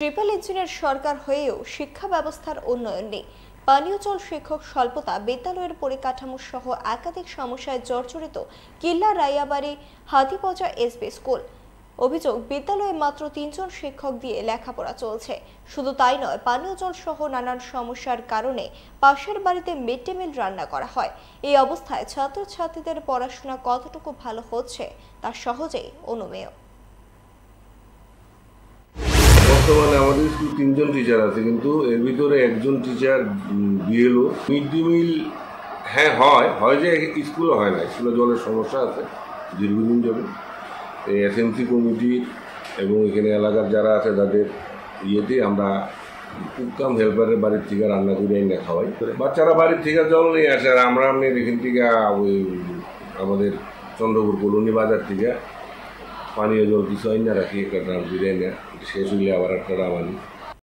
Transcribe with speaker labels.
Speaker 1: Triple ইঞ্জিনের সরকার হয়েও শিক্ষা ব্যবস্থার উন্নয়ন নেই। পানীয় জল, শিক্ষক স্বল্পতা, বিদ্যালয়ের পরিকাঠামো সহ একাধিক সমস্যায় জর্জরিত কিল্লা রাইয়াবাড়ি হাতিপজা এসবি স্কুল। অভিযোগ, বিদ্যালয়ে মাত্র ৩ জন শিক্ষক দিয়ে লেখাপড়া চলছে। শুধু তাই নয়, পানীয় জল সহ নানান সমস্যার কারণে পাশের বাড়িতে মিড ডে মিল রান্না করা হয়। এই অবস্থায় ছাত্রছাত্রীদের পড়াশোনা কতটুকু ভালো হচ্ছে তা সহজেই অনুমেয়।
Speaker 2: বর্তমানে আমাদের স্কুল ৩ জন টিচার আছে, কিন্তু এর ভিতরে একজন teacher BLO. Mid day meal হ্যাঁ হয় যে স্কুলে হয় না, স্কুলে জলের সমস্যা আছে দীর্ঘদিন যাবে। এই এসএমসি কমিটি এবং এখানে এলাকার যারা আছে তাদের ইয়েতে আমরা কুককাম হেল্পারের বাড়ির থেকে রান্না করে এনে খাওয়াই। বাচ্চারা বাড়ির থেকে জল নিয়ে আসে, আর আমরা এখান থেকে ওই আমাদের চন্দ্রপুর কলোনি বাজার থেকে পানীয় জল কিছু আইনা রাখি, একটা ড্রাম করে এনে শেষ হইলে আবার একটা ড্রাম আনি।